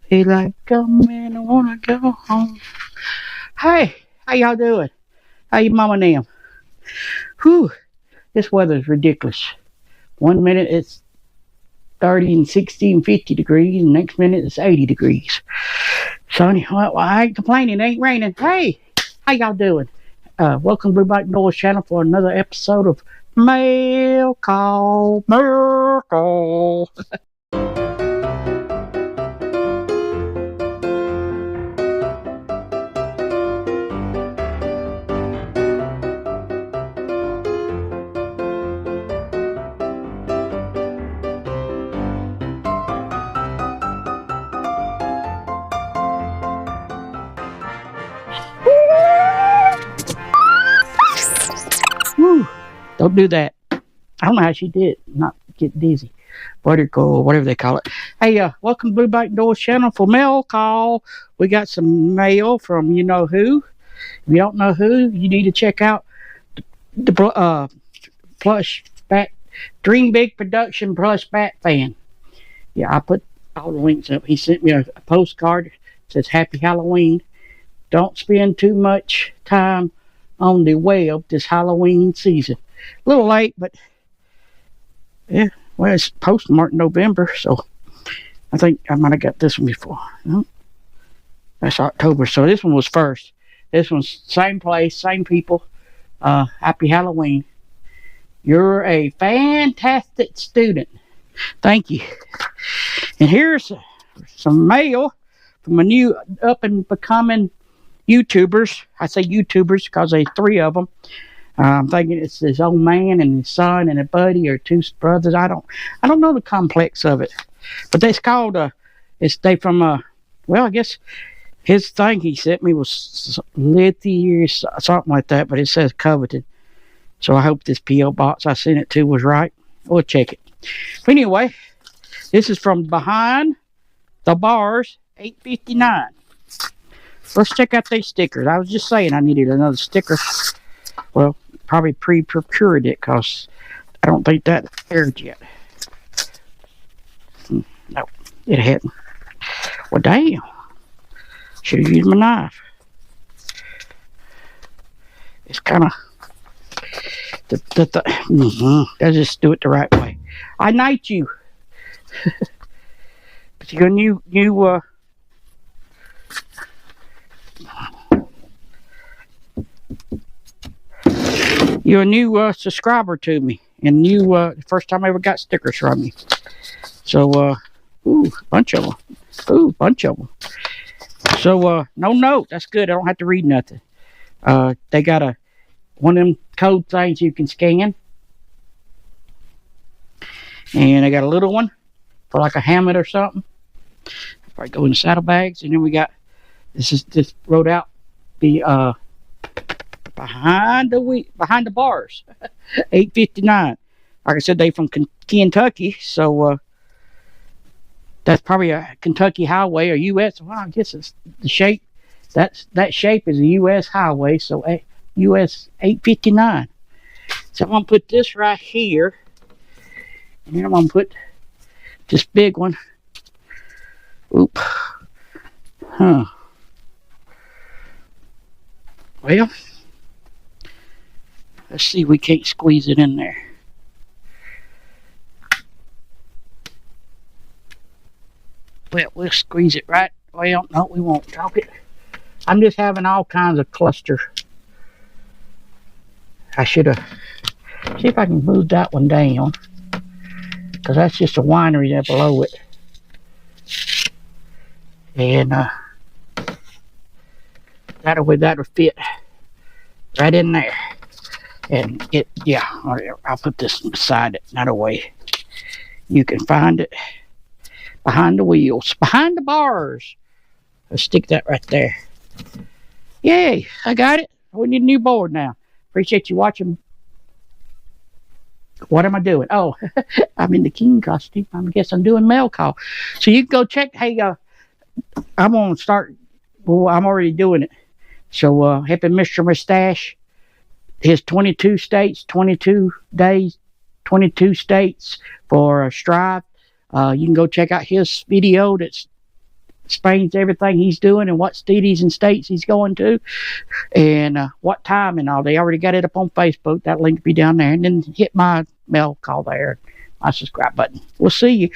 Feel like coming, I wanna go home. Hey, how y'all doing? How you mama and them? Whew, this weather's ridiculous. One minute it's 30 and 60 and 50 degrees, and next minute it's 80 degrees. Sonny, well, I ain't complaining, it ain't raining. Hey, how y'all doing? Welcome to Blue Bike Doyle's channel for another episode of Mail Call Miracle. Woo, don't do that. I don't know how she did not get dizzy. Vertical, whatever they call it. Hey, welcome to Blue Bike Doyle's channel for Mail Call. We got some mail from you know who. If you don't know who, you need to check out the Plush Bat Dream Big Production Plush Bat Fan. Yeah, I put all the links up. He sent me a postcard. It says Happy Halloween. Don't spend too much time on the web this Halloween season. A little late, but yeah, well, it's postmarked November, so I think I might have got this one before. No, that's October, so this one was first. This one's same place, same people. Happy Halloween. You're a fantastic student. Thank you. And here's some mail from a new up and becoming YouTubers. I say YouTubers because there's 3 of them. I'm thinking it's his old man and his son and a buddy or 2 brothers. I don't know the complex of it, but it's called they from well, I guess his thing he sent me was Lithy or something like that, but it says coveted. So I hope this PO box I sent it to was right. We'll check it. But anyway, this is from Behind the Bars 859. Let's check out these stickers. I was just saying I needed another sticker. Well, probably pre-procured it because I don't think that aired yet. No, it hadn't. Well, damn. Should have used my knife. It's kind of... Let's just do it the right way. I knight you. But you're a new you're a new subscriber to me, and the first time I ever got stickers from you. So ooh, bunch of them. Ooh, bunch of them. So no note. That's good. I don't have to read nothing. They got one of them code things you can scan, and I got a little one for like a helmet or something. Probably go in the saddlebags, and then we got this wrote out the behind the bars 859. Like I said, they from Kentucky, so that's probably a Kentucky highway or US. Well, I guess it's the shape. That shape is a US highway, so US 859. So I'm gonna put this right here, and then I'm gonna put this big one. Oop. Huh. Well, let's see. We can't squeeze it in there. Well, we'll squeeze it right. Well, no, we won't drop it. I'm just having all kinds of cluster. I should have... See if I can move that one down, because that's just a winery there below it. And that'll fit right in there. And yeah, I'll put this beside it. That way you can find it behind the wheels, behind the bars. Let's stick that right there. Yay, I got it. We need a new board now. Appreciate you watching. What am I doing? Oh, I'm in the king costume. I guess I'm doing mail call. So you can go check. Hey, I'm going to start. Well, I'm already doing it. So helping Mr. McStache. His 22 states, 22 days, 22 states for S.T.R.I.V.E. You can go check out his video that's explains everything he's doing and what cities and states he's going to, and what time and all. They already got it up on Facebook. That link will be down there. And then hit my mail call there, my subscribe button. We'll see you.